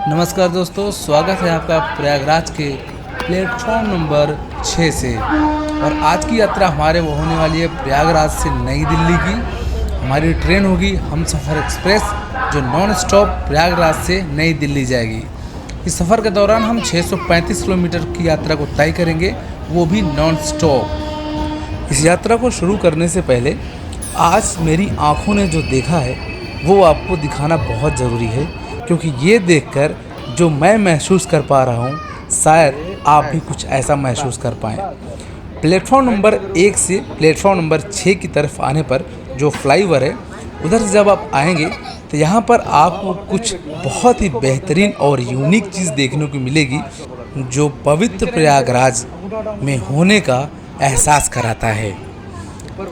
नमस्कार दोस्तों, स्वागत है आपका प्रयागराज के प्लेटफॉर्म नंबर 6 से। और आज की यात्रा हमारे वो होने वाली है प्रयागराज से नई दिल्ली की। हमारी ट्रेन होगी हमसफ़र एक्सप्रेस, जो नॉन स्टॉप प्रयागराज से नई दिल्ली जाएगी। इस सफ़र के दौरान हम 635 किलोमीटर की यात्रा को तय करेंगे, वो भी नॉन स्टॉप। इस यात्रा को शुरू करने से पहले आज मेरी आँखों ने जो देखा है वो आपको दिखाना बहुत ज़रूरी है, क्योंकि ये देखकर जो मैं महसूस कर पा रहा हूँ शायद आप भी कुछ ऐसा महसूस कर पाएँ। प्लेटफॉर्म नंबर 1 से प्लेटफॉर्म नंबर 6 की तरफ आने पर जो फ्लाईओवर है, उधर से जब आप आएंगे तो यहाँ पर आपको कुछ बहुत ही बेहतरीन और यूनिक चीज़ देखने को मिलेगी, जो पवित्र प्रयागराज में होने का एहसास कराता है।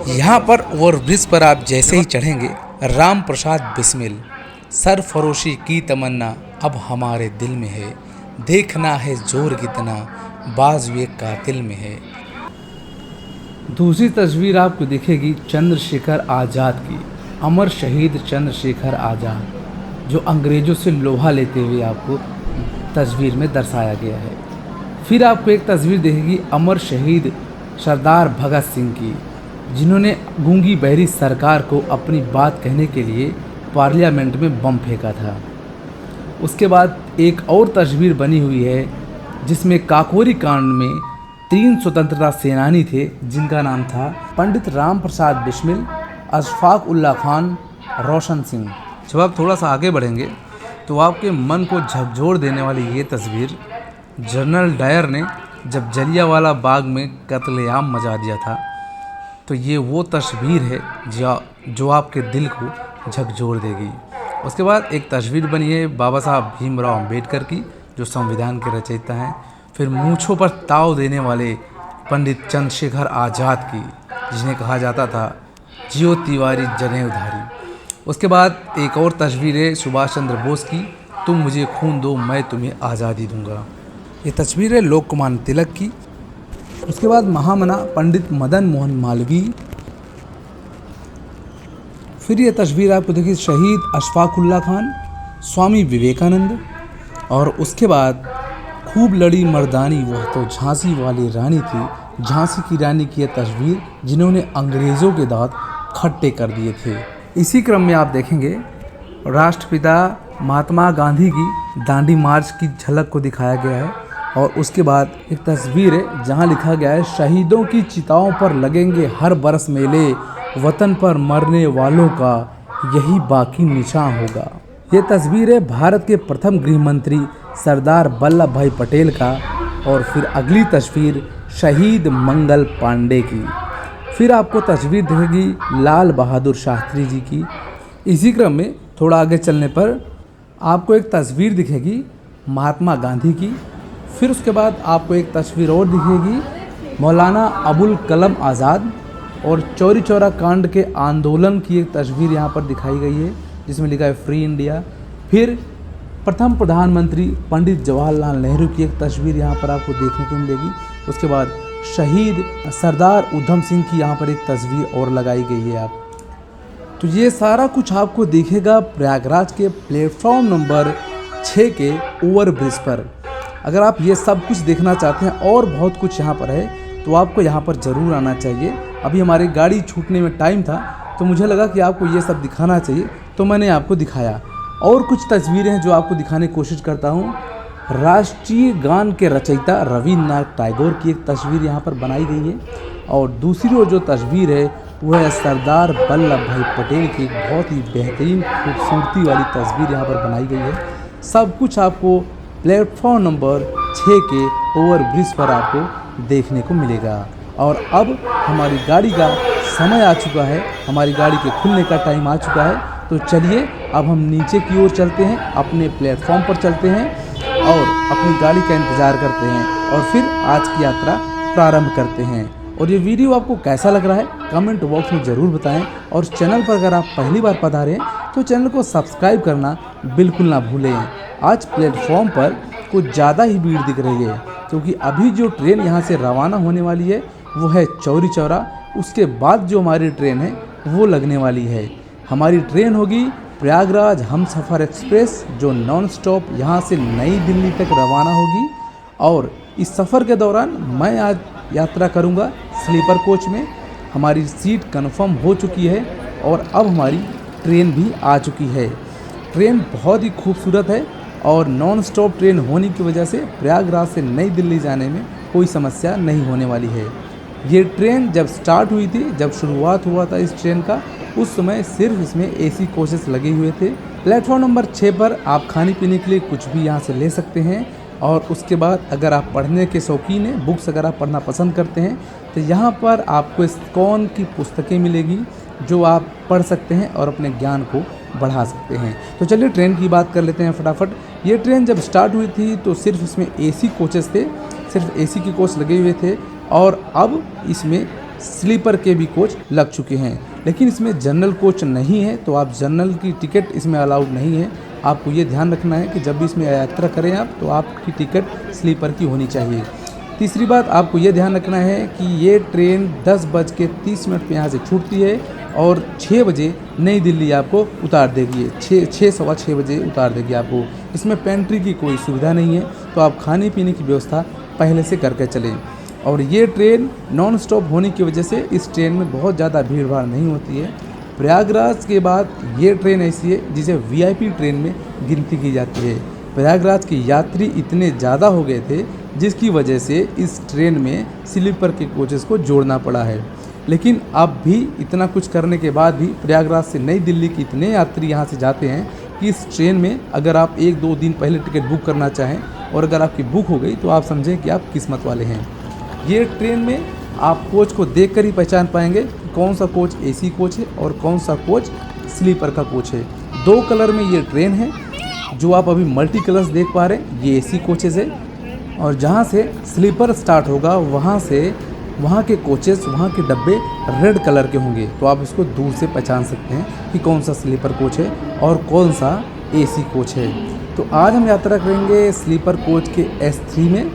यहाँ पर ओवरब्रिज पर आप जैसे ही चढ़ेंगे, राम प्रसाद बिस्मिल, सरफरोशी की तमन्ना अब हमारे दिल में है, देखना है जोर कितना बाजुए कातिल में है। दूसरी तस्वीर आपको दिखेगी चंद्रशेखर आज़ाद की, अमर शहीद चंद्रशेखर आज़ाद, जो अंग्रेज़ों से लोहा लेते हुए आपको तस्वीर में दर्शाया गया है। फिर आपको एक तस्वीर दिखेगी अमर शहीद सरदार भगत सिंह की, जिन्होंने गूंगी बहरी सरकार को अपनी बात कहने के लिए पार्लियामेंट में बम फेंका था। उसके बाद एक और तस्वीर बनी हुई है, जिसमें काकोरी कांड में 3 स्वतंत्रता सेनानी थे, जिनका नाम था पंडित राम प्रसाद बिस्मिल, अशफाक उल्ला खान, रोशन सिंह। जब आप थोड़ा सा आगे बढ़ेंगे तो आपके मन को झकझोर देने वाली ये तस्वीर जनरल डायर ने जब जलियांवाला बाग में कत्लेआम मचा दिया था, तो ये वो तस्वीर है जो आपके दिल को झकझोर देगी। उसके बाद एक तस्वीर बनी है बाबा साहब भीमराव अंबेडकर की, जो संविधान के रचयिता हैं। फिर मूंछों पर ताव देने वाले पंडित चंद्रशेखर आज़ाद की, जिन्हें कहा जाता था जियो तिवारी जनेऊधारी। उसके बाद एक और तस्वीर है सुभाष चंद्र बोस की, तुम मुझे खून दो मैं तुम्हें आज़ादी दूंगा। ये तस्वीर है लोकमान्य तिलक की। उसके बाद महामना पंडित मदन मोहन मालवीय। फिर ये तस्वीर आपको देखिए शहीद अशफाक उल्ला खान, स्वामी विवेकानंद। और उसके बाद खूब लड़ी मर्दानी वह तो झांसी वाली रानी थी, झांसी की रानी की यह तस्वीर, जिन्होंने अंग्रेज़ों के दांत खट्टे कर दिए थे। इसी क्रम में आप देखेंगे राष्ट्रपिता महात्मा गांधी की दांडी मार्च की झलक को दिखाया गया है। और उसके बाद एक तस्वीर है जहां लिखा गया है शहीदों की चिताओं पर लगेंगे हर बरस मेले, वतन पर मरने वालों का यही बाकी निशान होगा। ये तस्वीर है भारत के प्रथम गृह मंत्री सरदार वल्लभ भाई पटेल का। और फिर अगली तस्वीर शहीद मंगल पांडे की। फिर आपको तस्वीर दिखेगी लाल बहादुर शास्त्री जी की। इसी क्रम में थोड़ा आगे चलने पर आपको एक तस्वीर दिखेगी महात्मा गांधी की। फिर उसके बाद आपको एक तस्वीर और दिखेगी मौलाना अबुल कलाम आज़ाद और चौरी चौरा कांड के आंदोलन की एक तस्वीर यहाँ पर दिखाई गई है, जिसमें लिखा है फ्री इंडिया। फिर प्रथम प्रधानमंत्री पंडित जवाहरलाल नेहरू की एक तस्वीर यहाँ पर आपको देखने को मिलेगी। उसके बाद शहीद सरदार उधम सिंह की यहाँ पर एक तस्वीर और लगाई गई है। आप तो ये सारा कुछ आपको दिखेगा प्रयागराज के प्लेटफॉर्म नंबर 6 के ओवरब्रिज पर। अगर आप ये सब कुछ देखना चाहते हैं और बहुत कुछ यहाँ पर है, तो आपको यहाँ पर ज़रूर आना चाहिए। अभी हमारी गाड़ी छूटने में टाइम था, तो मुझे लगा कि आपको ये सब दिखाना चाहिए, तो मैंने आपको दिखाया। और कुछ तस्वीरें हैं जो आपको दिखाने की कोशिश करता हूँ। राष्ट्रीय गान के रचयिता रविन्द्रनाथ टैगोर की एक तस्वीर यहाँ पर बनाई गई है। और दूसरी ओर जो तस्वीर है वो है सरदार वल्लभ भाई पटेल की एक बहुत ही बेहतरीन खूबसूरती वाली तस्वीर यहाँ पर बनाई गई है। सब कुछ आपको प्लेटफॉर्म नंबर 6 के ओवरब्रिज पर आपको देखने को मिलेगा। और अब हमारी गाड़ी का समय आ चुका है, हमारी गाड़ी के खुलने का टाइम आ चुका है। तो चलिए अब हम नीचे की ओर चलते हैं, अपने प्लेटफॉर्म पर चलते हैं और अपनी गाड़ी का इंतज़ार करते हैं, और फिर आज की यात्रा प्रारंभ करते हैं। और ये वीडियो आपको कैसा लग रहा है कमेंट बॉक्स में ज़रूर बताएं। और चैनल पर अगर आप पहली बार पधारे हैं तो चैनल को सब्सक्राइब करना बिल्कुल ना भूलें। आज प्लेटफॉर्म पर कुछ ज़्यादा ही भीड़ दिख रही है, क्योंकि अभी जो ट्रेन यहाँ से रवाना होने वाली है वो है चौरी चौरा। उसके बाद जो हमारी ट्रेन है वो लगने वाली है। हमारी ट्रेन होगी प्रयागराज हमसफ़र एक्सप्रेस जो नॉन स्टॉप यहाँ से नई दिल्ली तक रवाना होगी। और इस सफ़र के दौरान मैं आज यात्रा करूँगा स्लीपर कोच में। हमारी सीट कंफर्म हो चुकी है और अब हमारी ट्रेन भी आ चुकी है। ट्रेन बहुत ही खूबसूरत है और नॉन स्टॉप ट्रेन होने की वजह से प्रयागराज से नई दिल्ली जाने में कोई समस्या नहीं होने वाली है। ये ट्रेन जब स्टार्ट हुई थी, जब शुरुआत हुआ था इस ट्रेन का, उस समय सिर्फ इसमें एसी कोचेस लगे हुए थे। प्लेटफॉर्म नंबर 6 पर आप खाने पीने के लिए कुछ भी यहाँ से ले सकते हैं। और उसके बाद अगर आप पढ़ने के शौकीन हैं, बुक्स अगर आप पढ़ना पसंद करते हैं, तो यहाँ पर आपको इस्कॉन की पुस्तकें मिलेगी जो आप पढ़ सकते हैं और अपने ज्ञान को बढ़ा सकते हैं। तो चलिए ट्रेन की बात कर लेते हैं फटाफट। ये ट्रेन जब स्टार्ट हुई थी तो सिर्फ इसमें एसी कोचेस थे, सिर्फ एसी के कोच लगे हुए थे और अब इसमें स्लीपर के भी कोच लग चुके हैं। लेकिन इसमें जनरल कोच नहीं है, तो आप जनरल की टिकट इसमें अलाउड नहीं है। आपको ये ध्यान रखना है कि जब भी इसमें यात्रा करें आप, तो आपकी टिकट स्लीपर की होनी चाहिए। तीसरी बात आपको ये ध्यान रखना है कि ये ट्रेन 10:30 पे यहाँ से छूटती है और 6 बजे नई दिल्ली आपको उतार देगी। 6 बजे उतार देगी आपको। इसमें पेंट्री की कोई सुविधा नहीं है, तो आप खाने पीने की व्यवस्था पहले से करके चलें। और ये ट्रेन नॉन स्टॉप होने की वजह से इस ट्रेन में बहुत ज़्यादा भीड़ भाड़ नहीं होती है। प्रयागराज के बाद ये ट्रेन ऐसी है जिसे वीआईपी ट्रेन में गिनती की जाती है। प्रयागराज के यात्री इतने ज़्यादा हो गए थे जिसकी वजह से इस ट्रेन में स्लीपर के कोचेस को जोड़ना पड़ा है। लेकिन अब भी इतना कुछ करने के बाद भी प्रयागराज से नई दिल्ली के इतने यात्री यहाँ से जाते हैं कि इस ट्रेन में अगर आप 1-2 दिन पहले टिकट बुक करना चाहें और अगर आपकी बुक हो गई तो आप समझें कि आप किस्मत वाले हैं। ये ट्रेन में आप कोच को देखकर ही पहचान पाएंगे कि कौन सा कोच एसी कोच है और कौन सा कोच स्लीपर का कोच है। 2 कलर में ये ट्रेन है। जो आप अभी मल्टी कलर्स देख पा रहे हैं ये एसी कोचेज़ है और जहाँ से स्लीपर स्टार्ट होगा वहाँ के कोचेस, वहाँ के डब्बे रेड कलर के होंगे। तो आप इसको दूर से पहचान सकते हैं कि कौन सा स्लीपर कोच है और कौन सा एसी कोच है। तो आज हम यात्रा करेंगे स्लीपर कोच के S3 में।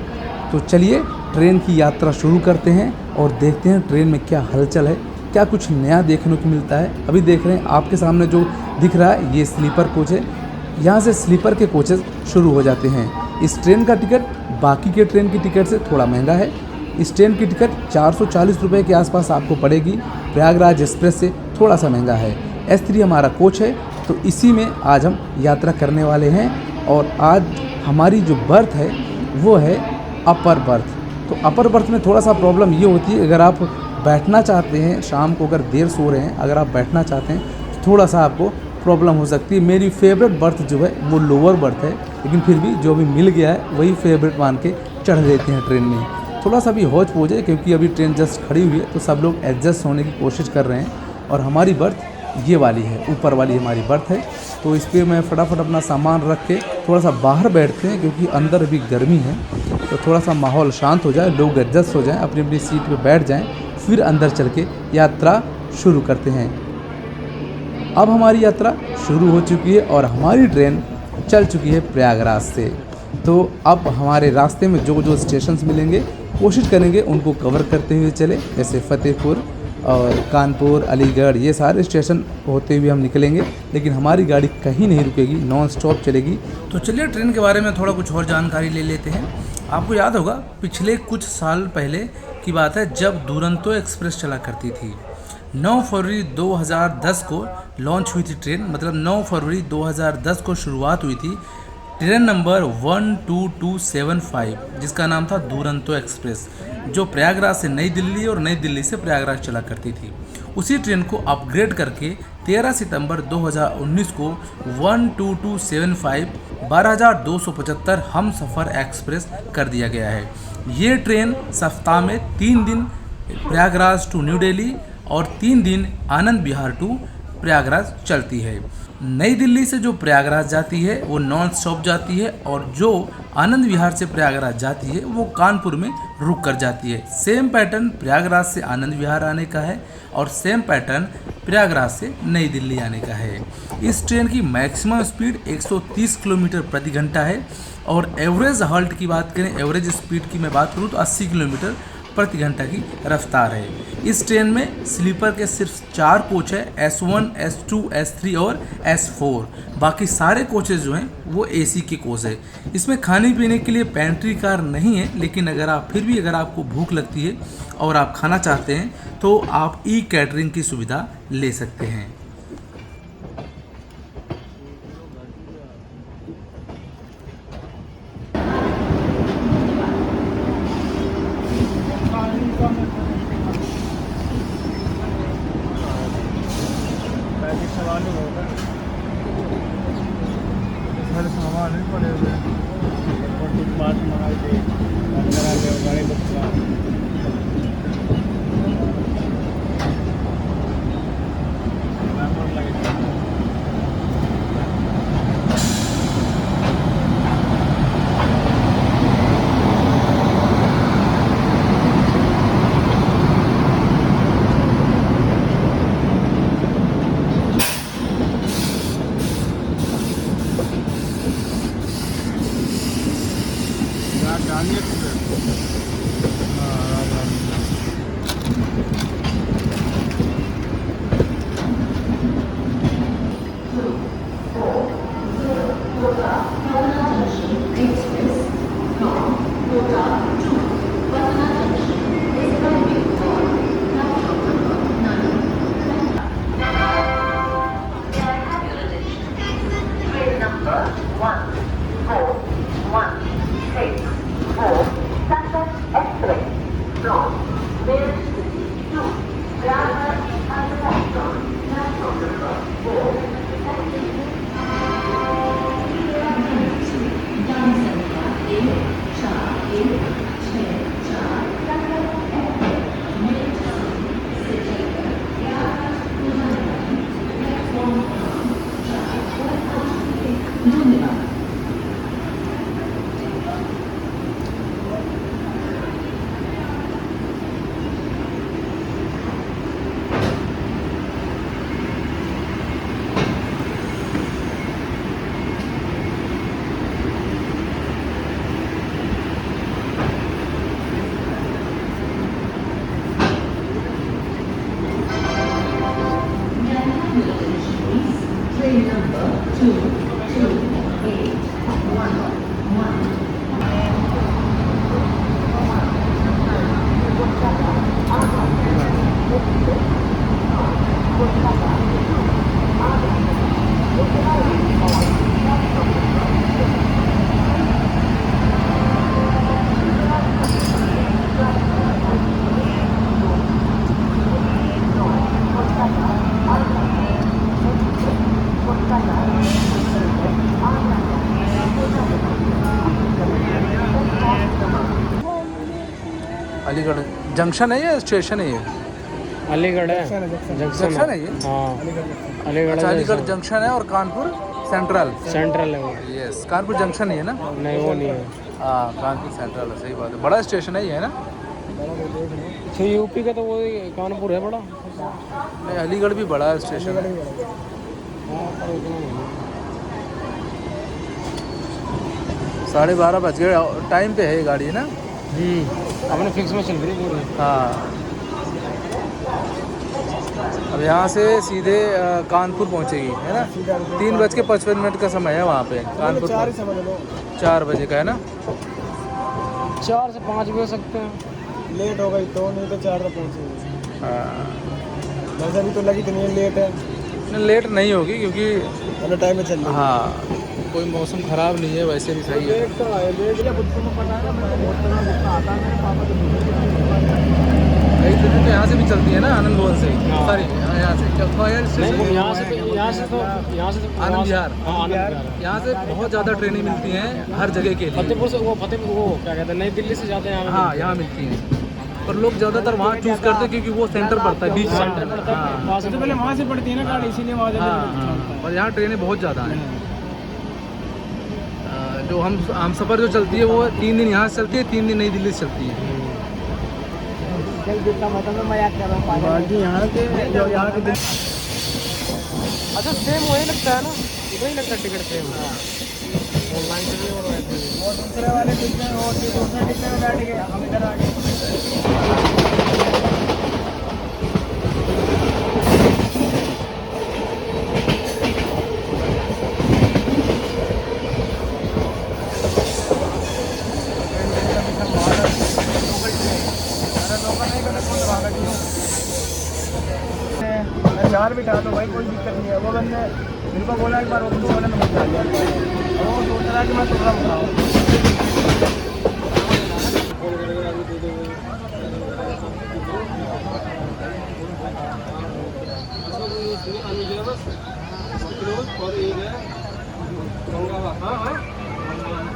तो चलिए ट्रेन की यात्रा शुरू करते हैं और देखते हैं ट्रेन में क्या हलचल है, क्या कुछ नया देखने को मिलता है। अभी देख रहे हैं आपके सामने जो दिख रहा है ये स्लीपर कोच है। यहाँ से स्लीपर के कोचेस शुरू हो जाते हैं। इस ट्रेन का टिकट बाकी के ट्रेन की टिकट से थोड़ा महंगा है। इस ट्रेन की टिकट 440 रुपये के आसपास आपको पड़ेगी। प्रयागराज एक्सप्रेस से थोड़ा सा महंगा है। S3 हमारा कोच है, तो इसी में आज हम यात्रा करने वाले हैं। और आज हमारी जो बर्थ है वो है अपर बर्थ। तो अपर बर्थ में थोड़ा सा प्रॉब्लम ये होती है, अगर आप बैठना चाहते हैं, शाम को अगर देर सो रहे हैं, अगर आप बैठना चाहते हैं तो थोड़ा सा आपको प्रॉब्लम हो सकती है। मेरी फेवरेट बर्थ जो है वो लोअर बर्थ है, लेकिन फिर भी जो भी मिल गया है वही फेवरेट मान के चढ़ लेते हैं ट्रेन में। थोड़ा सा भी हौच पौच है क्योंकि अभी ट्रेन जस्ट खड़ी हुई है, तो सब लोग एडजस्ट होने की कोशिश कर रहे हैं। और हमारी बर्थ ये वाली है, ऊपर वाली हमारी बर्थ है। तो इस पर मैं फटाफट अपना सामान रख के थोड़ा सा बाहर बैठते हैं क्योंकि अंदर अभी गर्मी है। तो थोड़ा सा माहौल शांत हो जाए, लोग एडजस्ट हो जाएं, अपनी अपनी सीट पे बैठ जाएं, फिर अंदर चल के यात्रा शुरू करते हैं। अब हमारी यात्रा शुरू हो चुकी है और हमारी ट्रेन चल चुकी है प्रयागराज से। तो अब हमारे रास्ते में जो जो स्टेशंस मिलेंगे कोशिश करेंगे उनको कवर करते हुए चले, जैसे फतेहपुर और कानपुर, अलीगढ़, ये सारे स्टेशन होते हुए हम निकलेंगे। लेकिन हमारी गाड़ी कहीं नहीं रुकेगी, नॉन स्टॉप चलेगी। तो चलिए ट्रेन के बारे में थोड़ा कुछ और जानकारी ले लेते हैं। आपको याद होगा पिछले कुछ साल पहले की बात है जब दुरंतो एक्सप्रेस चला करती थी। 9 फरवरी 2010 को लॉन्च हुई थी ट्रेन, मतलब 9 फरवरी 2010 को शुरुआत हुई थी ट्रेन नंबर 12275 जिसका नाम था दुरंतो एक्सप्रेस, जो प्रयागराज से नई दिल्ली और नई दिल्ली से प्रयागराज चला करती थी। उसी ट्रेन को अपग्रेड करके 13 सितंबर 2019 को 12275 12275 हमसफ़र एक्सप्रेस कर दिया गया है। ये ट्रेन सप्ताह में 3 दिन प्रयागराज टू न्यू दिल्ली और 3 दिन आनंद विहार टू प्रयागराज चलती है। नई दिल्ली से जो प्रयागराज जाती है वो नॉन स्टॉप जाती है और जो आनंद विहार से प्रयागराज जाती है वो कानपुर में रुक कर जाती है। सेम पैटर्न प्रयागराज से आनंद विहार आने का है और सेम पैटर्न प्रयागराज से नई दिल्ली आने का है। इस ट्रेन की मैक्सिमम स्पीड 130 किलोमीटर प्रति घंटा है और एवरेज हॉल्ट की बात करें, एवरेज स्पीड की मैं बात करूँ तो 80 किलोमीटर प्रति घंटा की रफ्तार है। इस ट्रेन में स्लीपर के सिर्फ 4 कोच है, S1, S2, S3 और S4। बाकी सारे कोचेज जो हैं वो AC के कोच है। इसमें खाने पीने के लिए पेंट्री कार नहीं है, लेकिन अगर आपको भूख लगती है और आप खाना चाहते हैं तो आप कैटरिंग की सुविधा ले सकते हैं। अलीगढ़ जंक्शन है या स्टेशन है ये? अलीगढ़ है, जंक्शन है ये? हाँ अलीगढ़। अच्छा, अलीगढ़ जंक्शन है और कानपुर सेंट्रल सेंट्रल है वो। यस, कानपुर जंक्शन ही है ना? नहीं वो नहीं है। हाँ, कानपुर सेंट्रल है, सही बात है। बड़ा स्टेशन है ये, है ना? तो यूपी का तो वो कानपुर है बड़ा। नहीं, अलीगढ़ भी बड़ा स्टेशन है। 12:30 बज गए, टाइम पे है ये गाड़ी, है ना? अपने फिक्स में चल रही पूरी। हाँ, अब यहाँ से सीधे कानपुर पहुँचेगी, है ना? 3:55 का समय है वहाँ पे कानपुर। 4 बजे का है ना? 4 से 5 भी हो सकते हैं। लेट हो गई तो, नहीं तो 4 तक पहुँचेगी। हाँ, वैसे भी तो लगी तो नहीं लेट है। नहीं, लेट नहीं होगी क्योंकि टाइम में चल रही है। हाँ, कोई मौसम ख़राब नहीं है, वैसे भी सही है। लेट तो है, लेट या खुद को पता है ना, मेरे को बहुत तरह गुस्सा आता है। मेरे पापा तो कई ट्रेनें तो यहाँ से भी चलती है ना, आनंद भवन से। सॉरी, यहाँ से यहाँ से तो आनंद विहार। हाँ आनंद विहार। यहाँ से बहुत ज़्यादा ट्रेनें मिलती हैं हर जगह के लिए। फतेहपुर से वो क्या कहते हैं, नई दिल्ली से जाते हैं। हाँ, यहाँ मिलती हैं, पर लोग ज़्यादातर वहाँ चूज़ करते हैं क्योंकि वो सेंटर पड़ता है, बीच सेंटर। हाँ, सबसे पहले वहाँ से पड़ती है ना गाड़ी, इसीलिए वहाँ हाँ, और यहाँ ट्रेनें बहुत ज़्यादा हैं। जो हम सफ़र जो चलती है वो 3 दिन यहाँ से चलती है, 3 दिन नई दिल्ली से चलती है। मजाक कर रहा हूँ बाकी यहाँ के अच्छा सेम वही लगता है ना, वही लगता है टिकट सेम ऑनलाइन से भी और वैसे भी। दूसरे वाले डिब्बे में और दूसरे डिब्बे में बैठ गए, हम इधर आ गए। यार बिठा दो भाई, कोई दिक्कत नहीं है। वो बंदे मेरे को बोला एक बार वो पुलिस वाले ने मुझे डाल दिया, वो सोच रहा है कि मैं टुकड़ा उठाऊँ।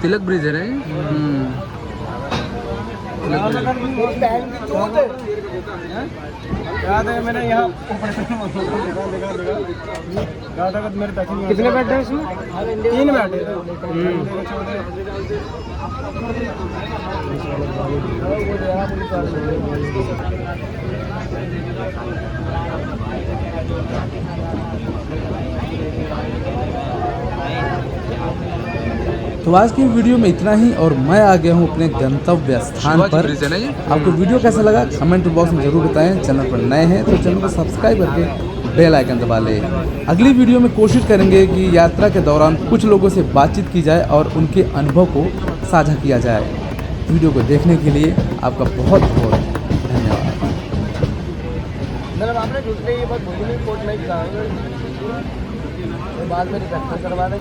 तिलक ब्रिज है रे। याद है मैंने यहाँ मेरे कितने बैठे हैं इसमें? 3 बैठे थे। तो आज की वीडियो में इतना ही और मैं आ गया हूँ अपने गंतव्य स्थान पर। आपको वीडियो कैसा लगा कमेंट बॉक्स में जरूर बताएं। चैनल पर नए हैं तो चैनल को सब्सक्राइब करके बेल आइकन दबा लें। अगली वीडियो में कोशिश करेंगे कि यात्रा के दौरान कुछ लोगों से बातचीत की जाए और उनके अनुभव को साझा किया जाए। वीडियो को देखने के लिए आपका बहुत बहुत धन्यवाद। मतलब आपने दूसरे ये बात बोली नहीं, कोर्ट नहीं कराएंगे, बाद में रिजेक्शन करवा दें।